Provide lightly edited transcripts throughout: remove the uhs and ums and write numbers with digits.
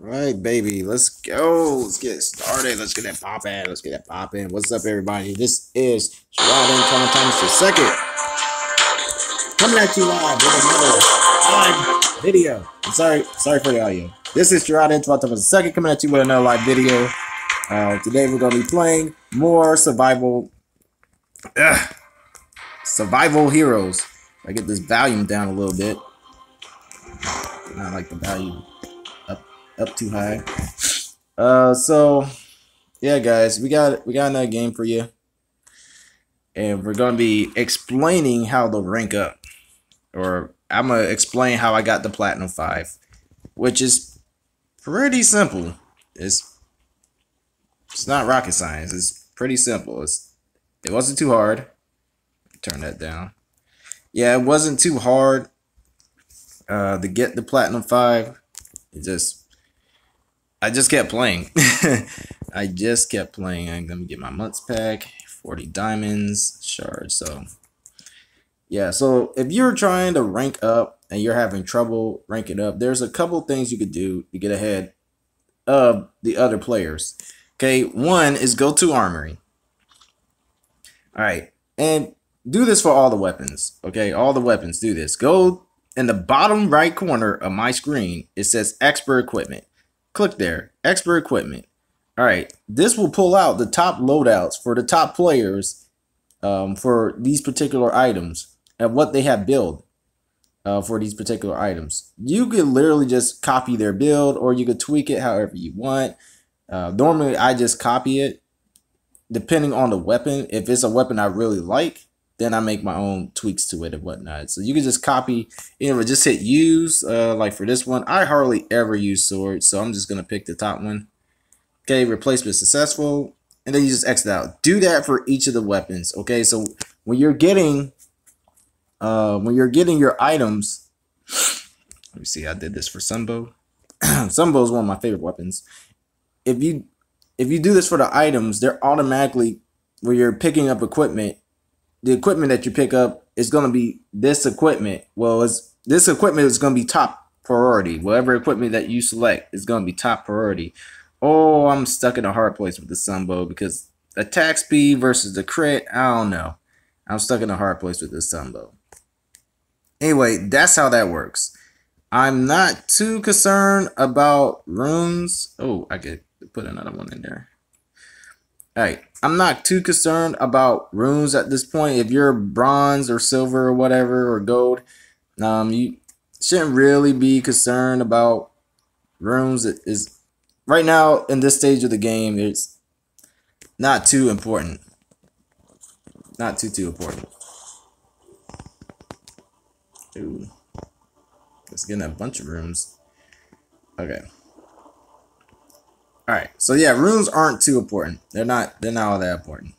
Right, baby. Let's go. Let's get started. Let's get it popping. Let's get it popping. What's up, everybody? This is Gerard Thomas II coming at you live with another live video. I'm sorry for the audio. This is Gerard Thomas II coming at you with another live video. Today we're gonna be playing more survival heroes. I get this volume down a little bit. Not like the volume up too high. So yeah, guys, we got another game for you, and we're gonna be explaining how to rank up, or I'm gonna explain how I got the Platinum 5, which is pretty simple. It's not rocket science. It's pretty simple. It wasn't too hard. Turn that down. Yeah, it wasn't too hard to get the Platinum 5. I just kept playing. I just kept playing. I'm gonna get my months pack, 40 diamonds, shards. So yeah, so if you're trying to rank up and you're having trouble ranking up, there's a couple things you could do to get ahead of the other players. Okay, one is go to Armory. All right, and do this for all the weapons. Okay, all the weapons, do this. Go in the bottom right corner of my screen. It says Expert Equipment. Click there, Expert Equipment. All right, this will pull out the top loadouts for the top players for these particular items and what they have built for these particular items. You could literally just copy their build, or you could tweak it however you want. Normally, I just copy it depending on the weapon. If it's a weapon I really like, then I make my own tweaks to it and whatnot. So you can just copy, just hit use. Like for this one, I hardly ever use swords, so I'm just gonna pick the top one. Okay, replacement successful, and then you just exit out. Do that for each of the weapons. Okay, so when you're getting your items, let me see. I did this for Sunbow. Sunbow is one of my favorite weapons. If you do this for the items, they're automatically, when you're picking up equipment, the equipment that you pick up is going to be this equipment. Well, this equipment is going to be top priority. Whatever equipment that you select is going to be top priority. Oh, I'm stuck in a hard place with the Sunbow because attack speed versus the crit, I don't know. I'm stuck in a hard place with this Sunbow. Anyway, that's how that works. I'm not too concerned about runes. Oh, I could put another one in there. All right, I'm not too concerned about runes at this point. If you're bronze or silver or whatever, or gold, you shouldn't really be concerned about runes. It is right now in this stage of the game, it's not too important. Not too important. Ooh, let's get a bunch of runes. Okay. All right, so yeah, runes aren't too important. They're not all that important.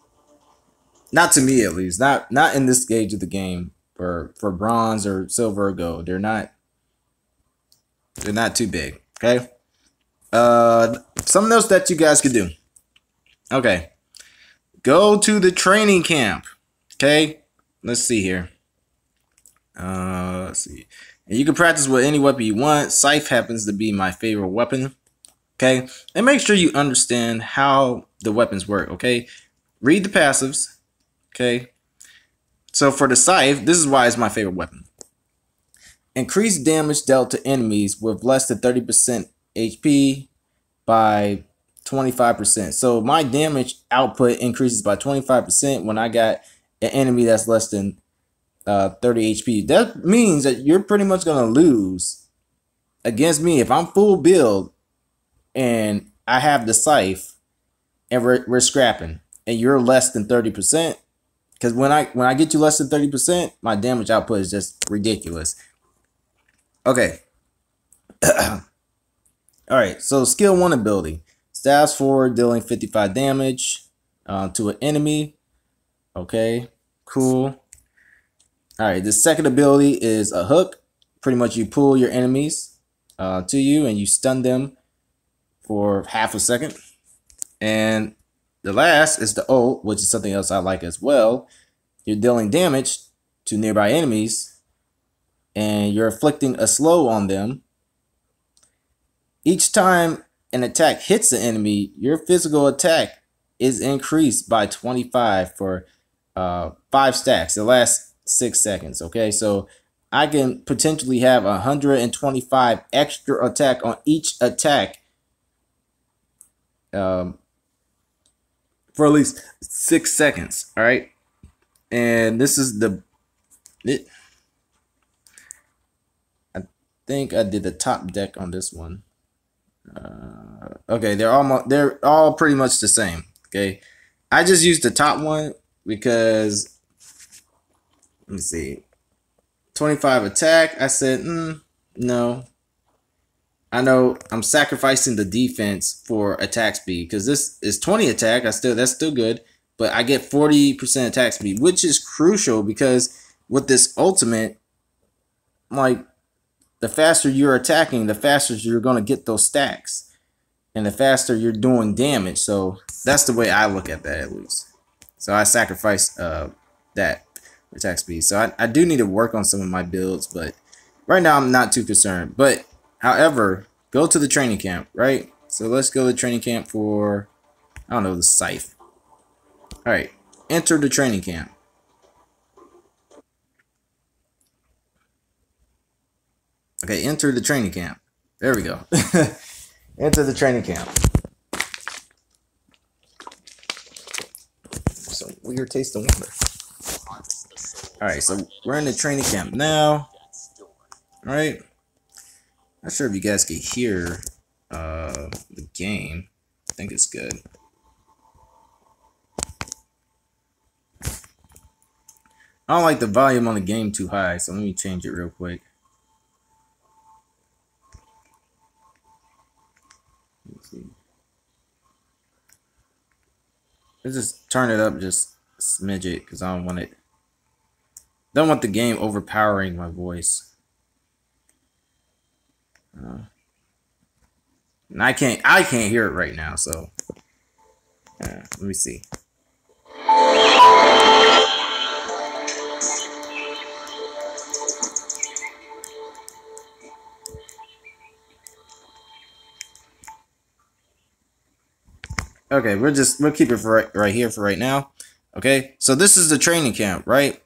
Not to me, at least. Not in this stage of the game. For bronze or silver or gold, they're not too big. Okay. Something else that you guys could do. Okay, go to the training camp. Okay, let's see here. Let's see. And you can practice with any weapon you want. Scythe happens to be my favorite weapon. Okay, and make sure you understand how the weapons work. Okay, read the passives. Okay, so for the Scythe, this is why it's my favorite weapon. Increase damage dealt to enemies with less than 30% HP by 25%. So my damage output increases by 25% when I got an enemy that's less than 30 HP. That means that you're pretty much gonna lose against me if I'm full build and I have the Scythe, and we're scrapping, and you're less than 30%. Because when I get you less than 30%, my damage output is just ridiculous. Okay. All right. So skill 1 ability, stabs forward, dealing 55 damage to an enemy. Okay. Cool. All right. The second ability is a hook. Pretty much you pull your enemies to you and you stun them for half a second. And the last is the ult, which is something else I like as well. You're dealing damage to nearby enemies and you're inflicting a slow on them Each time an attack hits the enemy, your physical attack is increased by 25 for 5 stacks. It lasts 6 seconds. Okay, so I can potentially have 125 extra attack on each attack for at least 6 seconds. All right, and this is I think I did the top deck on this one. Okay, they're all pretty much the same. Okay, I just used the top one because, let me see, 25 attack. I said no. I know I'm sacrificing the defense for attack speed because this is 20 attack. That's still good, but I get 40% attack speed, which is crucial because with this ultimate, like, the faster you're attacking, the faster you're gonna get those stacks, and the faster you're doing damage. So that's the way I look at that, at least. So I sacrifice that attack speed. So I do need to work on some of my builds, but right now I'm not too concerned. But however, go to the training camp, right? So let's go to the training camp for, I don't know, the scythe. All right, enter the training camp. Okay, enter the training camp. There we go. Enter the training camp. Some weird taste of wonder. Alright, so we're in the training camp now. Alright. Not sure if you guys can hear the game. I think it's good. I don't like the volume on the game too high, so let me change it real quick. Let's just turn it up just a smidget because I don't want it. Don't want the game overpowering my voice. And I can't hear it right now, so let me see. Okay, we'll keep it for right here for right now. Okay, so this is the training camp, right?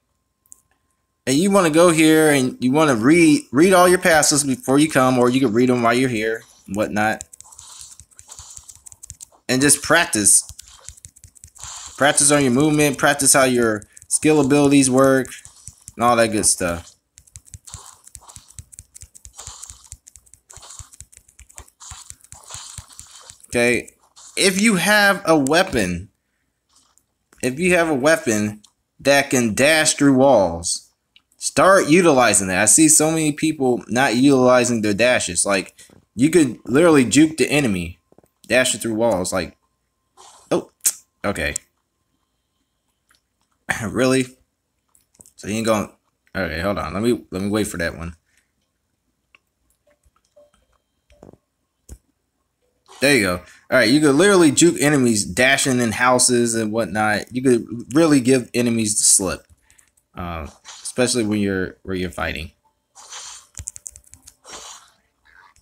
And you want to go here and you want to read all your passes before you come, or you can read them while you're here and whatnot, and just practice. Practice on your movement, practice how your skill abilities work, and all that good stuff. Okay, if you have a weapon that can dash through walls, start utilizing that. I see so many people not utilizing their dashes. Like, you could literally juke the enemy, dashing through walls. Like, oh, okay. Really? So you ain't going. Okay, hold on. Let me wait for that one. There you go. All right, you could literally juke enemies dashing in houses and whatnot. You could really give enemies the slip, especially when you're fighting.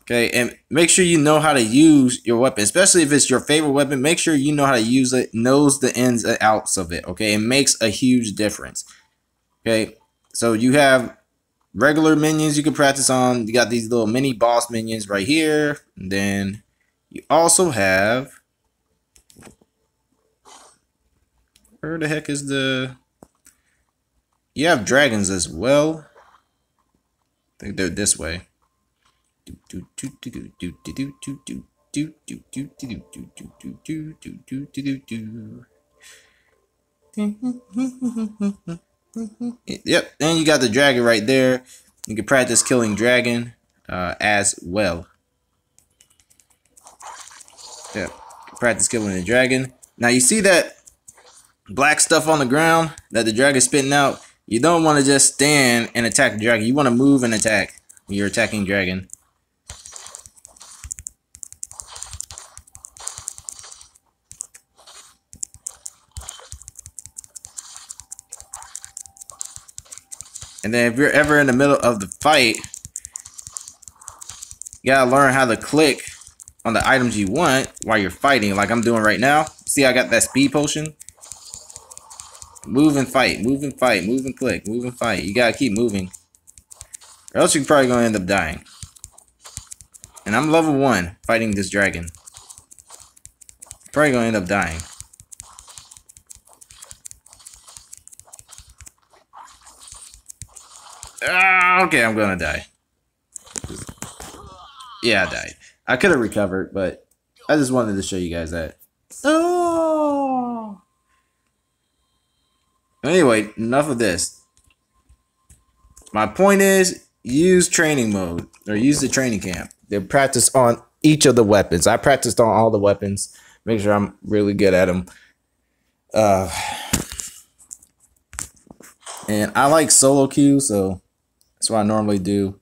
Okay, and make sure you know how to use your weapon, especially if it's your favorite weapon. Make sure you know how to use it, knows the ins and outs of it. Okay, it makes a huge difference. Okay, so you have regular minions you can practice on. You got these little mini boss minions right here, and then you also have, where the heck is the, you have dragons as well. I think they're this way. Yep, and you got the dragon right there. You can practice killing dragon as well. Yeah, practice killing the dragon. Now you see that black stuff on the ground that the dragon's spitting out? You don't want to just stand and attack the dragon. You want to move and attack when you're attacking dragon. And then if you're ever in the middle of the fight, you gotta learn how to click on the items you want while you're fighting, like I'm doing right now. See, I got that speed potion. Move and fight, move and fight, move and click, move and fight. You gotta keep moving, or else you're probably gonna end up dying. And I'm level 1 fighting this dragon. Probably gonna end up dying. Okay, I'm gonna die. Yeah, I died. I could have recovered, but I just wanted to show you guys that. Oh. Anyway, enough of this. My point is, use training mode, or use the training camp. They practice on each of the weapons. I practiced on all the weapons. Make sure I'm really good at them. And I like solo queue, so that's what I normally do.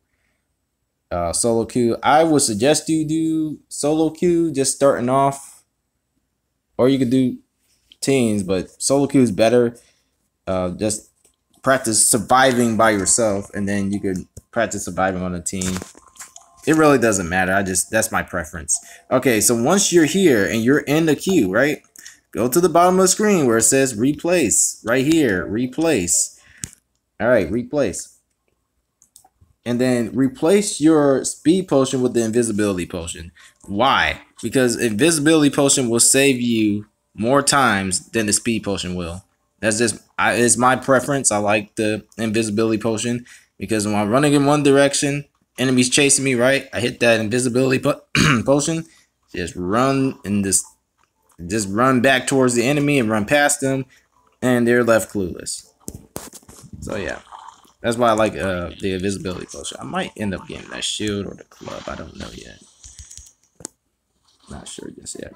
Solo queue. I would suggest you do solo queue just starting off, or you could do teams, but solo queue is better. Just practice surviving by yourself, and then you could practice surviving on a team. It really doesn't matter. That's my preference. Okay, so once you're here and you're in the queue, right? Go to the bottom of the screen where it says replace. Right here, replace. All right, replace. And then replace your speed potion with the invisibility potion. Why? Because invisibility potion will save you more times than the speed potion will. That's just it's my preference. I like the invisibility potion because when I'm running in one direction, enemies chasing me, right? I hit that invisibility potion, just run and just run back towards the enemy and run past them, and they're left clueless. So yeah. That's why I like the invisibility potion. I might end up getting that shield or the club. I don't know yet. Not sure just yet.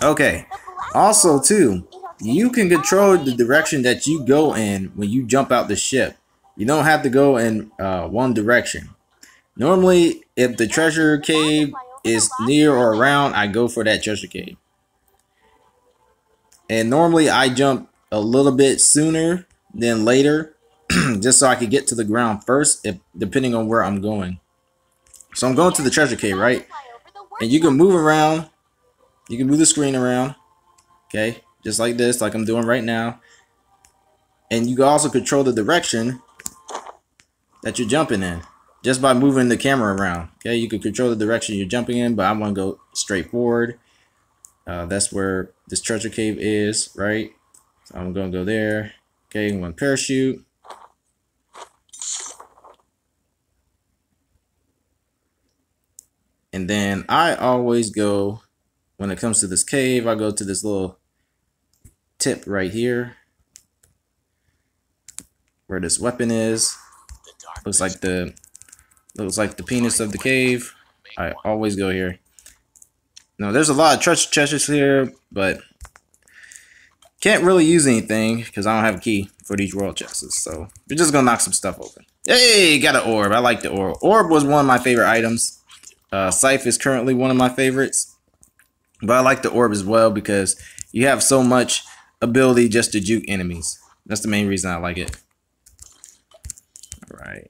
Okay. Also, too, you can control the direction that you go in when you jump out the ship. You don't have to go in one direction. Normally, if the treasure cave is near or around, I go for that treasure cave. And normally, I jump a little bit sooner than later. Just so I could get to the ground first, depending on where I'm going. So I'm going to the treasure cave, right? And you can move around. You can move the screen around. Okay, just like this, like I'm doing right now. And you can also control the direction that you're jumping in just by moving the camera around. Okay, you can control the direction you're jumping in, but I want to go straight forward. That's where this treasure cave is, right? So I'm going to go there. Okay, I'm going to parachute. And then I always go, when it comes to this cave, I go to this little tip right here where this weapon is. Looks like the penis of the cave. I always go here. Now there's a lot of treasures here, but can't really use anything because I don't have a key for these royal chests. So we're just gonna knock some stuff open. Hey, got an orb. I like the orb. Orb was one of my favorite items. Scythe is currently one of my favorites, but I like the orb as well because you have so much ability just to juke enemies. That's the main reason I like it. Right.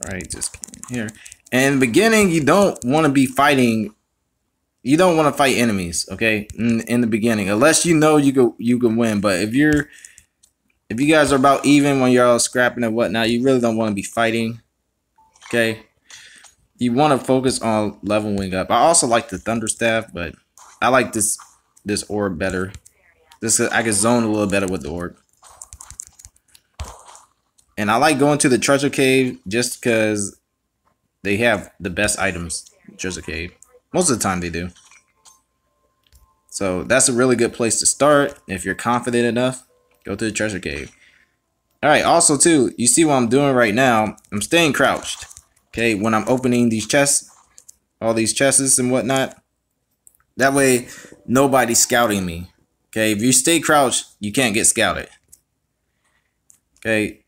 Right, just here. And in the beginning, you don't want to be fighting. You don't want to fight enemies, okay? In the beginning, unless you know you can win. But if you guys are about even when you're all scrapping and whatnot, you really don't want to be fighting, okay? You want to focus on leveling up. I also like the thunder staff, but I like this orb better. I can zone a little better with the orb. And I like going to the treasure cave just because they have the best items in the treasure cave. Most of the time they do. So that's a really good place to start. If you're confident enough, go to the treasure cave. Alright, also too, you see what I'm doing right now. I'm staying crouched. Okay, when I'm opening these chests, all these chests and whatnot. That way, nobody's scouting me. Okay, if you stay crouched, you can't get scouted. Okay.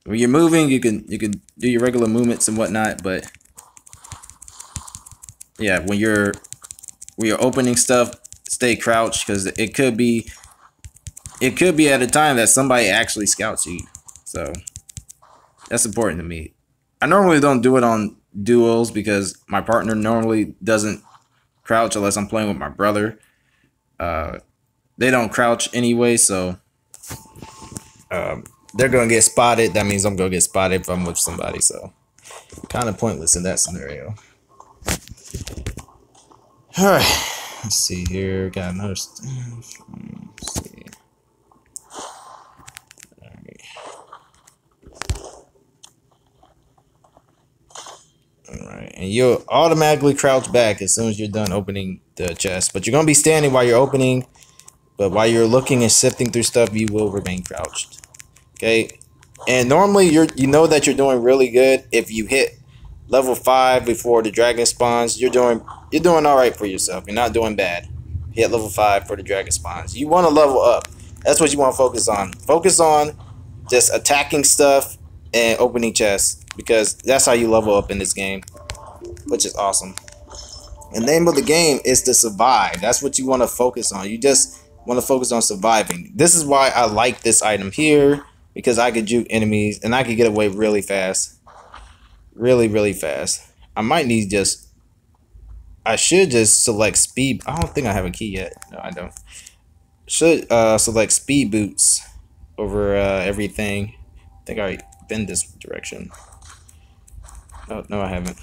When you're moving, you can do your regular movements and whatnot, but yeah, when you're opening stuff, stay crouched because it could be at a time that somebody actually scouts you. So that's important to me. I normally don't do it on duos because my partner normally doesn't crouch unless I'm playing with my brother. They don't crouch anyway, so they're gonna get spotted. That means I'm gonna get spotted if I'm with somebody. So kind of pointless in that scenario. All right, let's see here. Got another stuff. Let's see. All right. All right, and you'll automatically crouch back as soon as you're done opening the chest. But you're gonna be standing while you're opening. But while you're looking and sifting through stuff, you will remain crouched. Okay, and normally you know that you're doing really good if you hit level 5 before the dragon spawns. You're doing all right for yourself. You're not doing bad. Hit level 5 for the dragon spawns. You want to level up. That's what you want to focus on. Focus on just attacking stuff and opening chests because that's how you level up in this game, which is awesome. The name of the game is to survive. That's what you want to focus on. You just want to focus on surviving. This is why I like this item here, because I could juke enemies and I could get away really fast. Really fast. I should just select speed. I don't think I have a key yet. No, I don't. Should select speed boots over everything. I think I bend this direction. Oh, no, I haven't.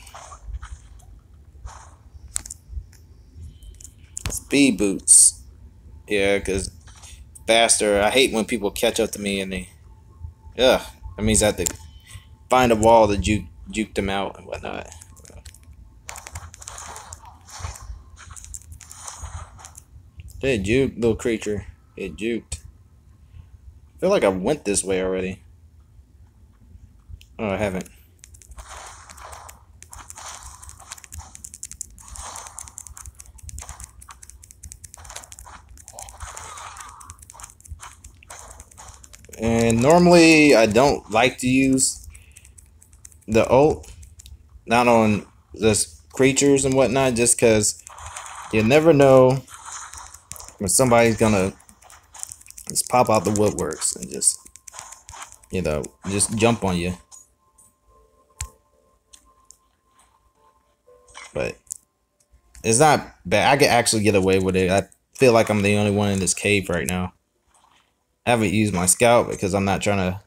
Speed boots. Yeah, because faster. I hate when people catch up to me and they... Ugh. That means I have to find a wall to juke them out and whatnot. Hey, juke, little creature. It juked. I feel like I went this way already. Oh, I haven't. And normally I don't like to use the ult, not on just creatures and whatnot, just because you never know when somebody's gonna just pop out the woodworks and just, you know, just jump on you. But it's not bad. I can actually get away with it. I feel like I'm the only one in this cave right now. I haven't used my scout because I'm not trying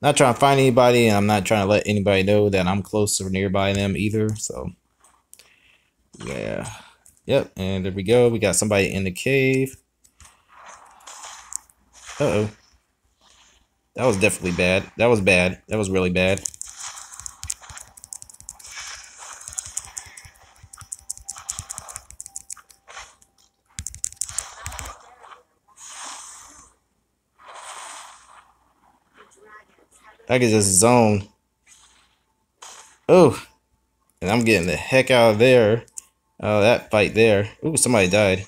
to find anybody, and I'm not trying to let anybody know that I'm close or nearby them either. So yeah. Yep, and there we go. We got somebody in the cave. Uh-oh. That was definitely bad. That was bad. That was really bad. I could just zone. Oh, and I'm getting the heck out of there. Oh, that fight there. Ooh, somebody died.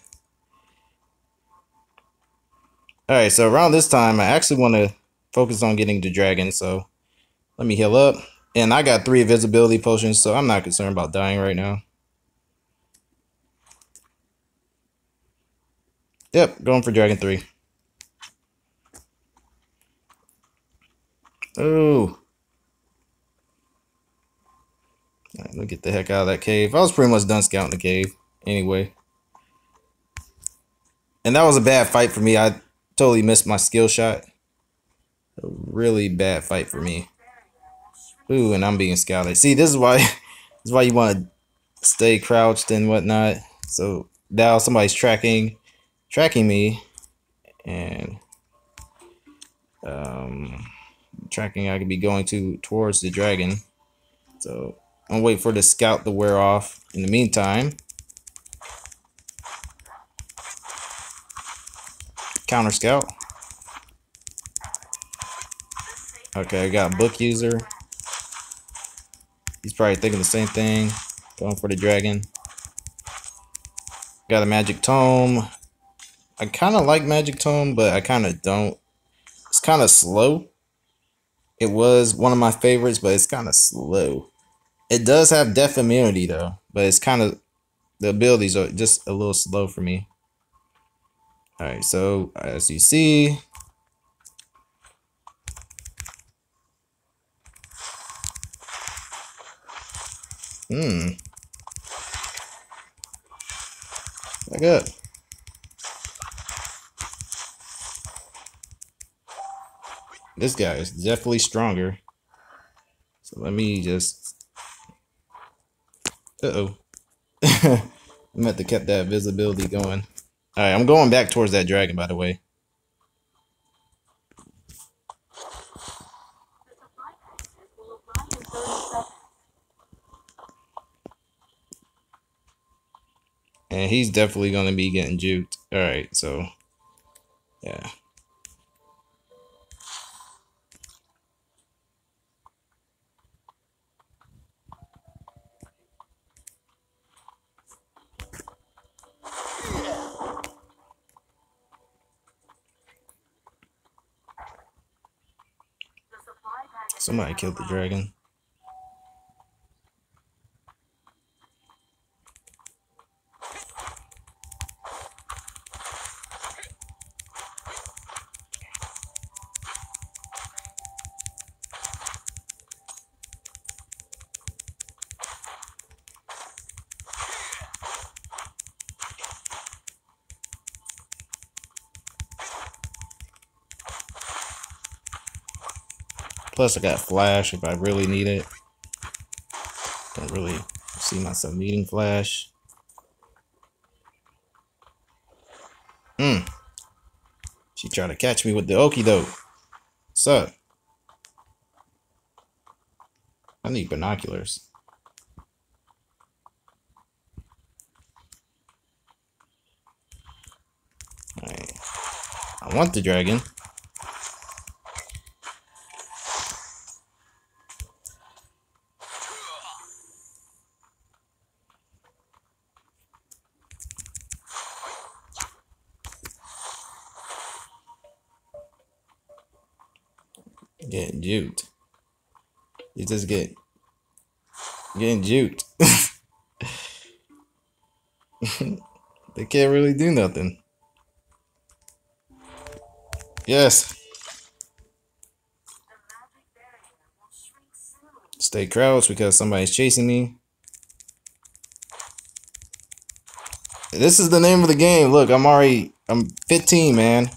Alright, so around this time, I actually want to focus on getting the dragon, so let me heal up. And I got 3 invisibility potions, so I'm not concerned about dying right now. Yep, going for dragon 3. Oh. Alright, let's get the heck out of that cave. I was pretty much done scouting the cave anyway. And that was a bad fight for me. I totally missed my skill shot. A really bad fight for me. Ooh, and I'm being scouted. See, this is why you want to stay crouched and whatnot. So now somebody's tracking me, and tracking I could be going towards the dragon. So I'm waiting for the scout to wear off. In the meantime, counter scout. Okay, I got a book user. He's probably thinking the same thing. Going for the dragon. Got a magic tome. I kind of like magic tome, but I kind of don't. It's kind of slow. It was one of my favorites, but it's kind of slow. It does have death immunity though, but it's kind of The abilities are just a little slow for me. All right, so as you see, back up. This guy is definitely stronger. So let me just. I'm gonna have to keep that visibility going. All right, I'm going back towards that dragon, by the way. And he's definitely gonna be getting juked. All right, so yeah. Somebody killed the dragon. Plus, I got flash if I really need it. Don't really see myself needing flash. She tried to catch me with the okie doke. So, I need binoculars. Alright. I want the dragon. Getting juked. You just getting juked. They can't really do nothing. Yes. Stay crouched because somebody's chasing me. This is the name of the game. Look, I'm 15, man.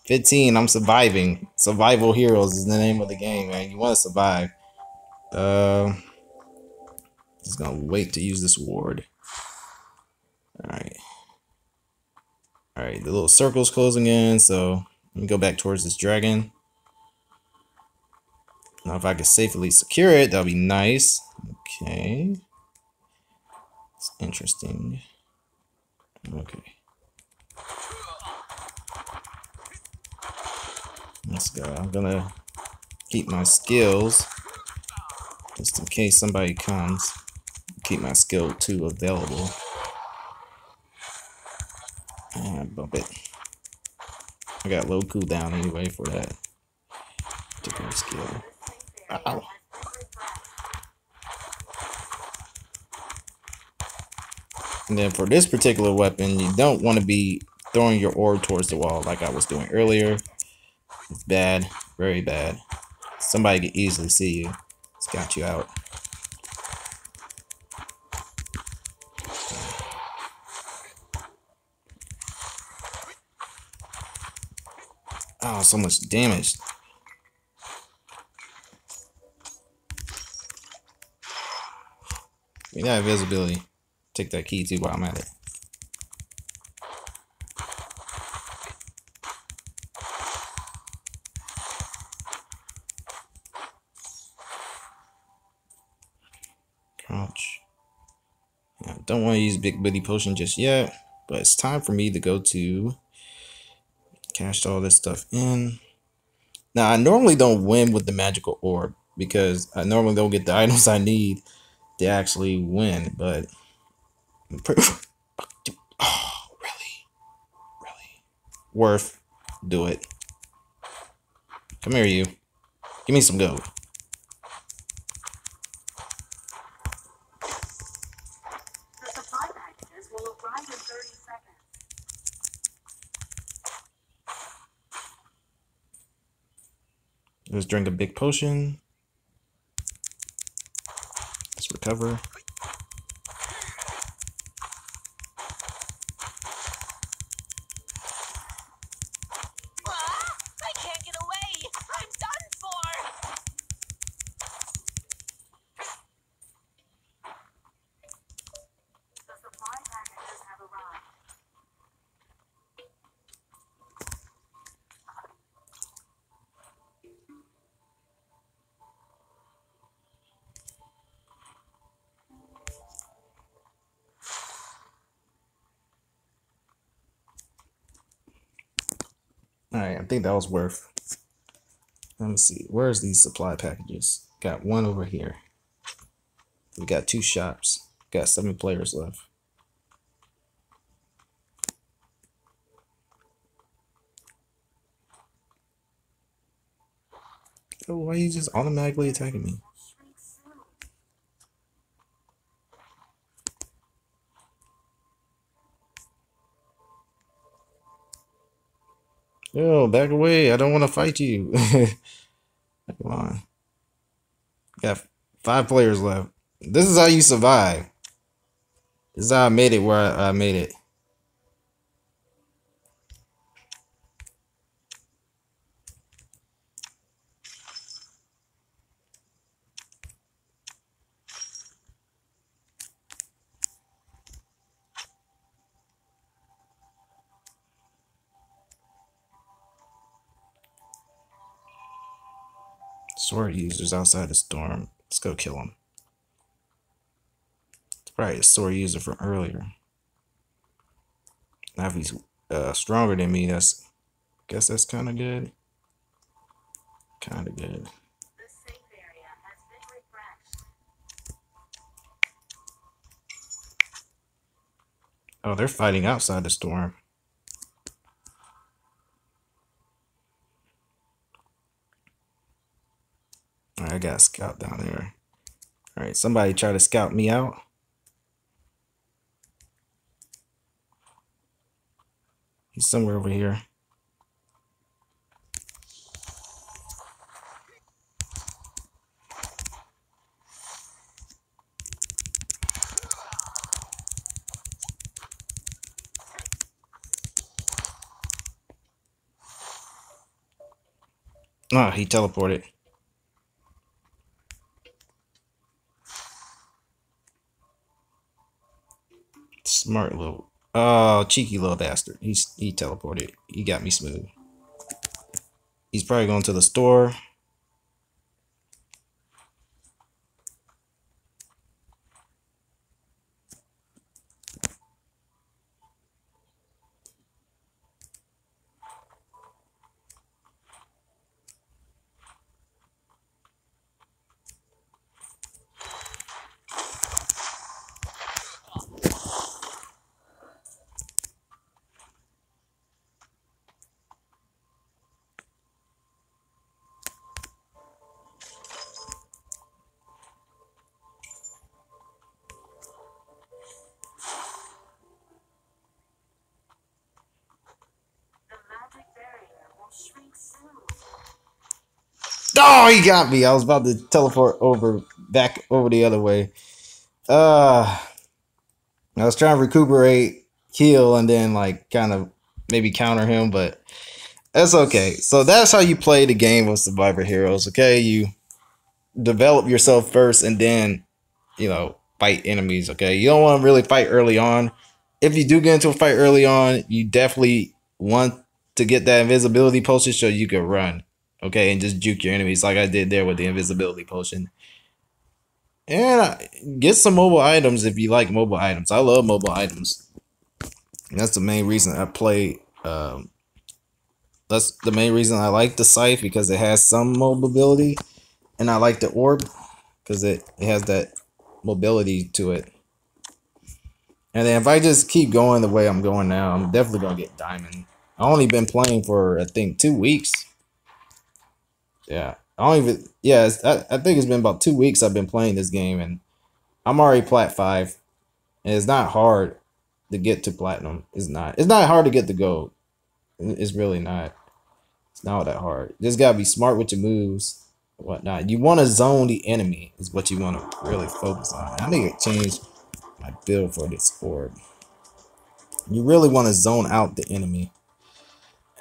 15, I'm surviving. Survival Heroes is the name of the game, man. You want to survive. Just gonna wait to use this ward. Alright. Alright, the little circle's closing in, so let me go back towards this dragon. Now if I could safely secure it, that'll be nice. Okay. It's interesting. Okay. Let's go. I'm gonna keep my skills just in case somebody comes. Keep my skill 2 available. And bump it. I got low cooldown anyway for that particular skill. Ow. And then for this particular weapon, you don't want to be throwing your orb towards the wall like I was doing earlier. It's bad, very bad. Somebody can easily see you. It's got you out. Oh, so much damage. We got invisibility. Take that key too while I'm at it. Crouch. I don't want to use Big Booty Potion just yet, but it's time for me to go to cash all this stuff in. Now, I normally don't win with the magical orb because I normally don't get the items I need to actually win, but oh, really worth do it. Come here, you. Give me some gold. Let's drink a big potion. Let's recover. I can't get away. I'm done for. The supply packages have arrived. Alright, I think that was worth. Let me see. Where's these supply packages? Got one over here. We got 2 shops. Got 7 players left. Oh, why are you just automatically attacking me? Yo, back away. I don't want to fight you. Come on. Got 5 players left. This is how you survive. This is how I made it where I made it. Sword users outside the storm. Let's go kill him. It's probably a sword user from earlier. Now if he's stronger than me, guess that's kind of good. Kind of good. The safe area has been refreshed. Oh, they're fighting outside the storm. Alright, I got a scout down there. Alright, somebody try to scout me out. He's somewhere over here. Ah, he teleported. Smart little, oh, cheeky little bastard. He teleported. He got me smooth. He's probably going to the store. Oh, he got me. I was about to teleport back over the other way. I was trying to recuperate, heal, and then like kind of maybe counter him, but that's okay. So that's how you play the game of Survivor Heroes, okay? You develop yourself first and then, fight enemies, okay? You don't want to really fight early on. If you do get into a fight early on, you definitely want to get that invisibility potion so you can run, okay? And just juke your enemies like I did there with the invisibility potion. And get some mobile items if you like mobile items. I love mobile items. And that's the main reason I play. That's the main reason I like the scythe, because it has some mobility. And I like the orb because it has that mobility to it. And then if I just keep going the way I'm going now, I'm definitely going to get diamond. I've only been playing for, I think, 2 weeks. Yeah. I think it's been about 2 weeks I've been playing this game, and I'm already plat 5. And it's not hard to get to platinum. It's not hard to get the gold. It's really not. It's not all that hard. Just gotta be smart with your moves, whatnot. You want to zone the enemy is what you want to really focus on. I need to change my build for this orb. You really want to zone out the enemy.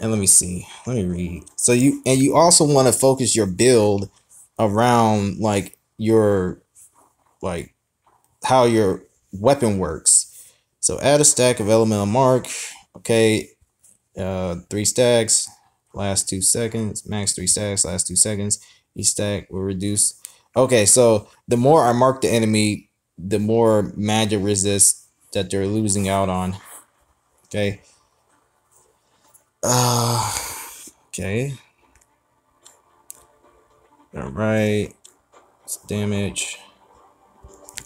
And let me see. Let me read. So you also want to focus your build around like your like how your weapon works. So add a stack of elemental mark. Okay, 3 stacks, last 2 seconds. Max 3 stacks, last 2 seconds. Each stack will reduce. Okay, so the more I mark the enemy, the more magic resist that they're losing out on. Okay. Okay. All right. It's damage.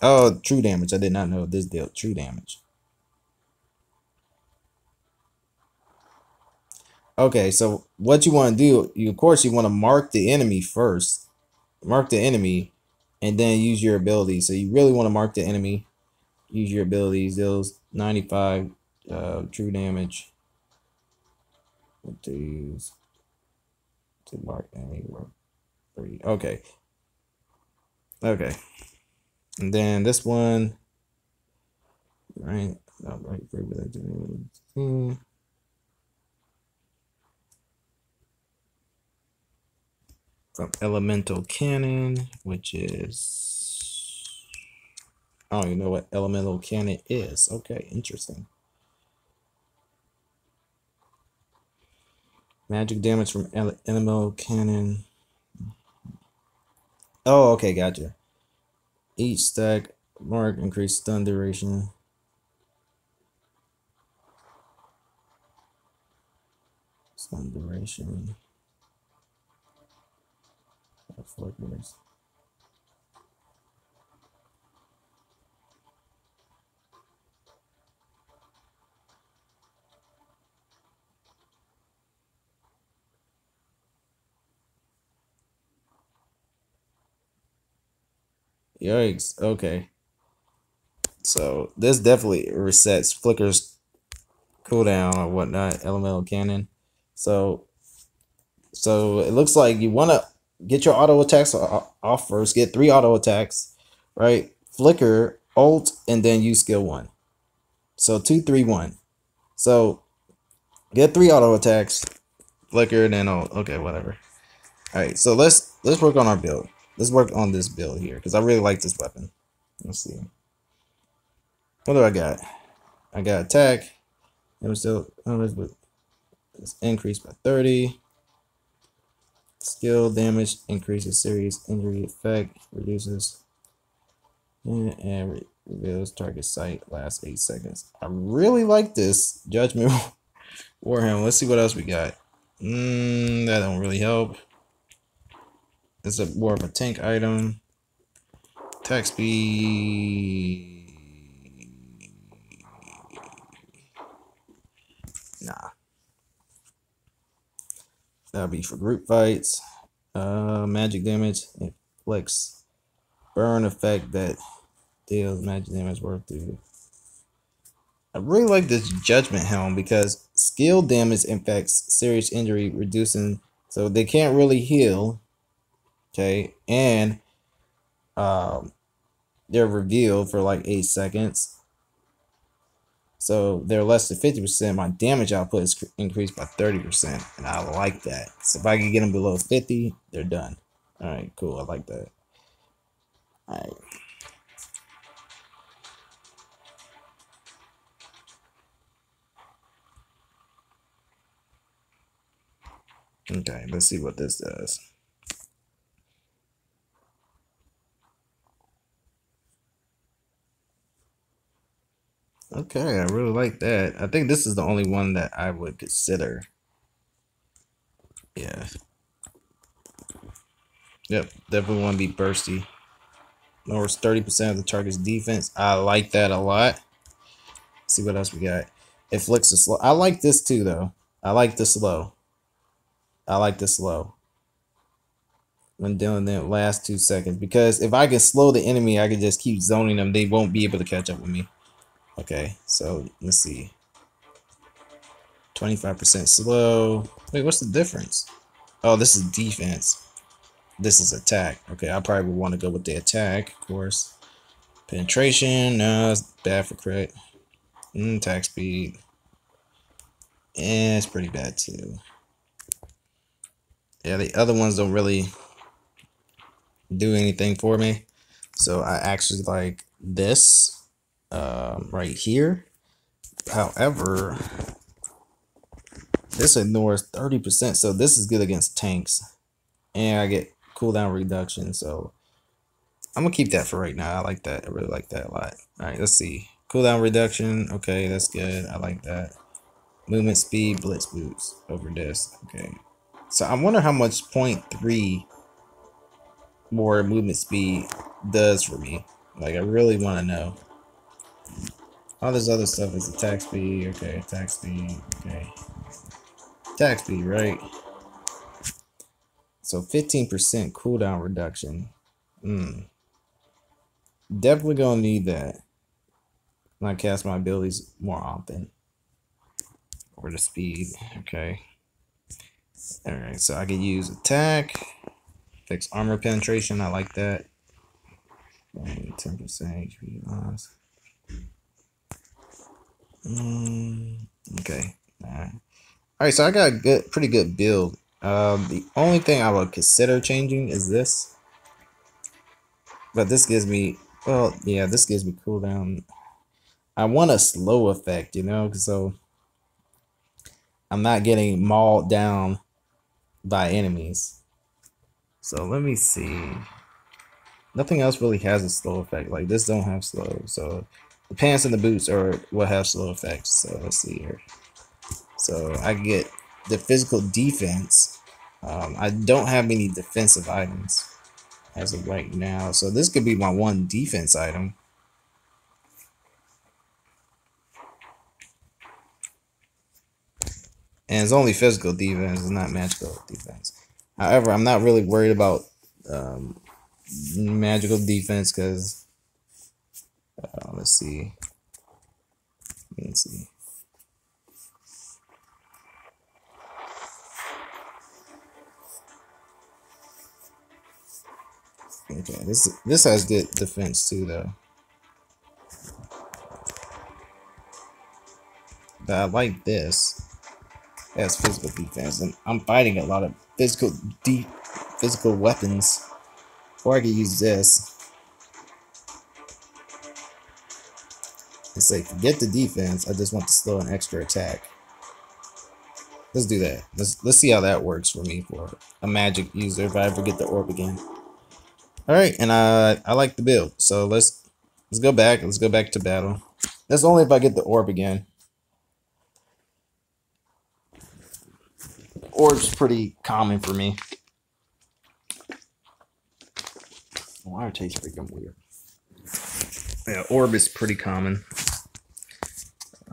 Oh, true damage. I did not know this dealt true damage. Okay, so what you want to do, you of course you want to mark the enemy first. Mark the enemy and then use your ability. So you really want to mark the enemy, use your abilities, deals 95 true damage. What to use to mark enemy. Okay. Okay. And then this one, right? From Elemental Cannon, which is, I don't even know what Elemental Cannon is. Okay, interesting. Magic damage from Elemental Cannon. Oh, okay, gotcha. Each stack mark increased stun duration. Stun duration. Flickers. Yikes. Okay. So this definitely resets flickers cooldown or whatnot, elemental cannon. So it looks like you want to get your auto attacks off first. Get 3 auto attacks, right? Flicker, ult, and then use skill 1. So 2, 3, 1. So get 3 auto attacks, flicker, and then ult. Okay, whatever. All right, so let's work on our build. Let's work on this build here because I really like this weapon. Let's see. What do I got? I got attack. It was still it's increased by 30. Skill damage increases serious injury effect, reduces and reveals target sight lasts 8 seconds. I really like this Judgment Warhammer. Let's see what else we got. That don't really help. It's more of a tank item. Attack speed. Nah. That'll be for group fights. Magic damage. Inflicts burn effect that deals magic damage worth to. I really like this Judgment Helm because skill damage infects serious injury, reducing, so they can't really heal. Okay, and they're revealed for like 8 seconds. So they're less than 50%. My damage output is increased by 30%, and I like that. So if I can get them below 50, they're done. All right, cool. I like that. All right. Okay, let's see what this does. Okay, I really like that. I think this is the only one that I would consider. Yeah. Yep, definitely want to be bursty. Lowers 30% of the target's defense. I like that a lot. Let's see what else we got. It flicks the slow. I like this too, though. I like the slow. I like the slow. When doing the last 2 seconds. Because if I can slow the enemy, I can just keep zoning them. They won't be able to catch up with me. Okay, so let's see. 25% slow. Wait, what's the difference? Oh, this is defense. This is attack. Okay, I probably would want to go with the attack, of course. Penetration, no, it's bad for crit. Attack speed. It's pretty bad too. Yeah, the other ones don't really do anything for me. So I actually like this right here. However, this ignores 30%. So this is good against tanks. And I get cooldown reduction. So I'm going to keep that for right now. I like that. I really like that a lot. All right, let's see. Cooldown reduction. Okay, that's good. I like that. Movement speed, blitz boots over this. Okay. So I wonder how much 0.3 more movement speed does for me. Like, I really want to know. All this other stuff is attack speed. Okay, attack speed. Okay. Attack speed, right? So 15% cooldown reduction. Definitely gonna need that when I cast my abilities more often. Or the speed. Okay. Alright, so I can use attack. Fix armor penetration. I like that. 10% HP loss. Okay. Alright, so I got a pretty good build. The only thing I would consider changing is this. But this gives me, well, yeah, this gives me cooldown. I want a slow effect, you know, so I'm not getting mauled down by enemies. So let me see. Nothing else really has a slow effect. Like this don't have slow. So the pants and the boots are what have slow effects. So let's see here. So I get the physical defense. I don't have any defensive items as of right now. So this could be my one defense item. And it's only physical defense, it's not magical defense. However, I'm not really worried about magical defense because let's see. Let's see. Okay, this has good defense too, though. But I like this. It has physical defense, and I'm fighting a lot of physical weapons. Or I could use this and say, forget the defense. I just want to slow an extra attack. Let's do that. Let's see how that works for me for a magic user if I ever get the orb again. All right, and I like the build. So let's go back. Let's go back to battle. That's only if I get the orb again. Orb's pretty common for me. Water tastes freaking weird. Yeah, orb is pretty common.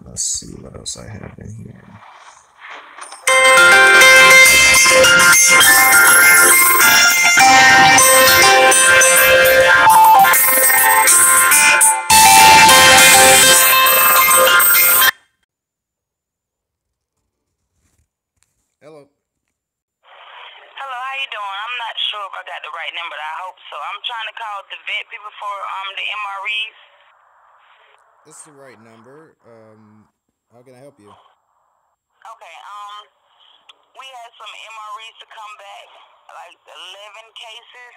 Let's see what else I have in here. Hello. Hello, how you doing? I'm not sure if I got the right number, but I hope so. I'm trying to call the vet people for the MREs. This is the right number. How can I help you? Okay, we had some MREs to come back, like 11 cases.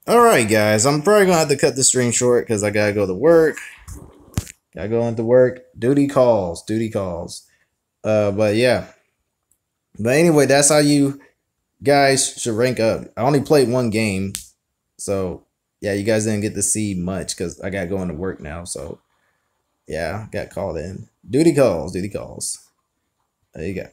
Alright guys, I'm probably gonna have to cut the stream short because I gotta go to work. Gotta go into work. Duty calls. Duty calls. But yeah. But anyway, that's how you guys should rank up. I only played one game. So yeah, you guys didn't get to see much because I gotta go into work now. So yeah, got called in. Duty calls. Duty calls. There you go.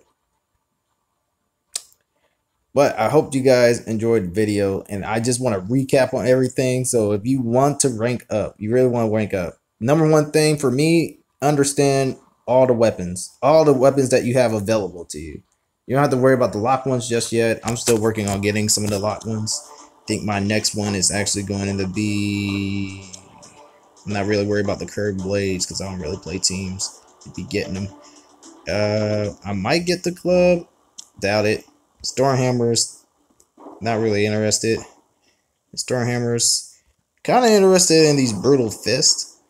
But I hope you guys enjoyed the video, and I just want to recap on everything. So if you want to rank up, you really want to rank up. Number one thing for me, understand all the weapons that you have available to you. You don't have to worry about the lock ones just yet. I'm still working on getting some of the lock ones. I think my next one is actually going to be, I'm not really worried about the curved blades because I don't really play teams. You'd be getting them. I might get the club. Doubt it. Stormhammers, not really interested. Stormhammers, kind of interested in these brutal fists.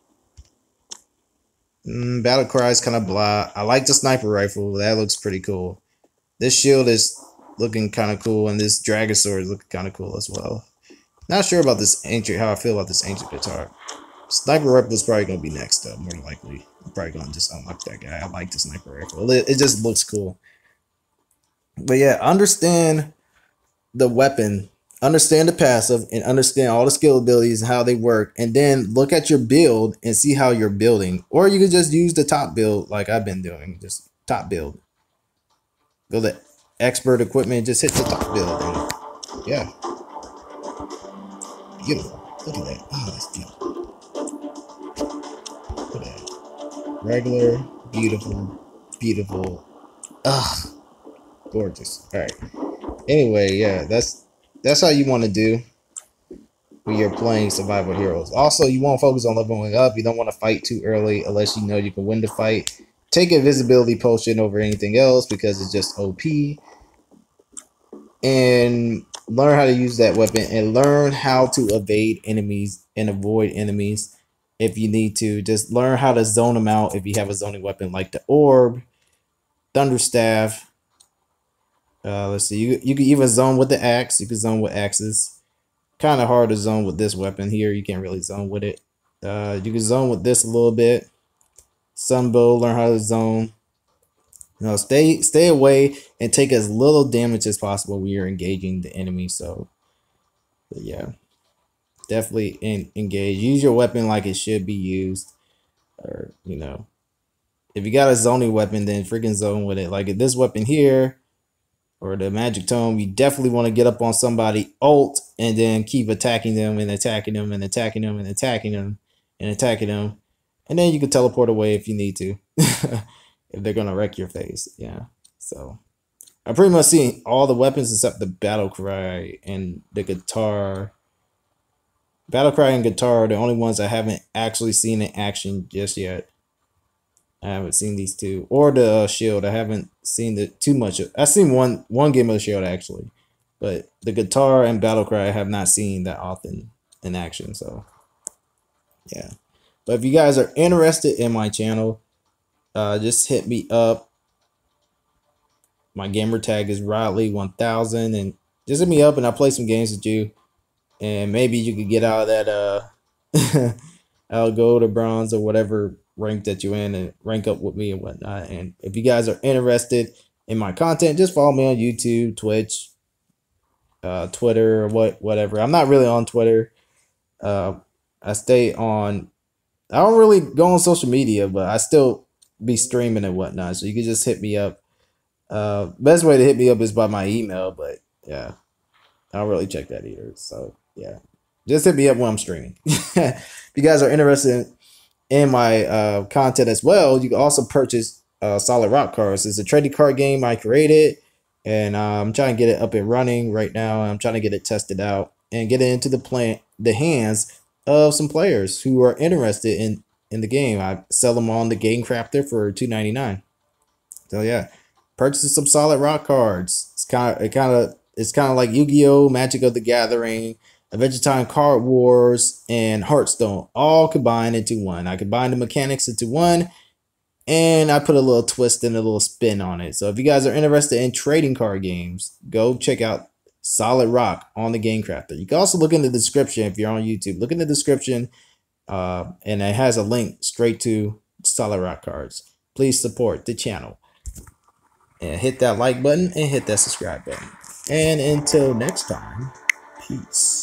Battle cries kind of blah. I like the sniper rifle. That looks pretty cool. This shield is looking kind of cool, and this dragon sword is looking kind of cool as well. Not sure about this ancient. How I feel about this ancient guitar. Sniper rifle is probably gonna be next up, more than likely. I'm probably gonna just unlock that guy. I like the sniper rifle. It just looks cool. But yeah, understand the weapon, understand the passive, and understand all the skill abilities and how they work, and then look at your build and see how you're building. Or you could just use the top build like I've been doing, just top build. Go to expert equipment, just hit the top build. And yeah, beautiful. Look at that. Oh, that's beautiful. Look at that. Regular, beautiful, beautiful. Ugh, gorgeous. All right. Anyway, yeah, that's how you want to do when you're playing survival heroes. Also, you want to focus on leveling up. You don't want to fight too early unless you know you can win the fight. Take a visibility potion over anything else because it's just OP. And learn how to use that weapon and learn how to evade enemies and avoid enemies if you need to. Just learn how to zone them out if you have a zoning weapon like the orb, thunderstaff. Let's see. You can even zone with the axe. You can zone with axes. Kind of hard to zone with this weapon here. You can't really zone with it. You can zone with this a little bit. Sunbow, learn how to zone. You know, stay away and take as little damage as possible when you're engaging the enemy. So, but yeah, definitely engage. Use your weapon like it should be used. Or, you know, if you got a zoning weapon, then freaking zone with it. Like if this weapon here, or the magic tome, you definitely want to get up on somebody, ult, and then keep attacking them and attacking them and attacking them and attacking them and attacking them. And then you can teleport away if you need to. If they're going to wreck your face. Yeah. So I pretty much seen all the weapons except the battle cry and the guitar. Battle cry and guitar are the only ones I haven't actually seen in action just yet. I haven't seen these two, or the shield. I haven't seen the too much. I've seen one game of the shield actually, but the guitar and battle cry I have not seen that often in action. So yeah, but if you guys are interested in my channel, just hit me up. My gamer tag is Riley1000, and just hit me up and I'll play some games with you, and maybe you could get out of that I'll go to bronze or whatever rank that you're in and rank up with me and whatnot. And if you guys are interested in my content, just follow me on YouTube, Twitch, Twitter, or whatever. I'm not really on Twitter. I stay on, I don't really go on social media, but I still be streaming and whatnot. So you can just hit me up. Best way to hit me up is by my email, but yeah, I don't really check that either. So yeah, just hit me up when I'm streaming. If you guys are interested in my content as well, you can also purchase Solid Rock cards. It's a trading card game I created, and I'm trying to get it up and running right now. I'm trying to get it tested out and get it into the hands of some players who are interested in the game. I sell them on the Game Crafter for $2.99. So yeah, purchase some Solid Rock cards. It's kind of like Yu-Gi-Oh, Magic of the Gathering, Adventure Time Card Wars, and Hearthstone, all combined into one. I combine the mechanics into one, and I put a little twist and a little spin on it. So if you guys are interested in trading card games, go check out Solid Rock on the Game Crafter. You can also look in the description if you're on YouTube. Look in the description, and it has a link straight to Solid Rock cards. Please support the channel. And hit that like button and hit that subscribe button. And until next time, peace.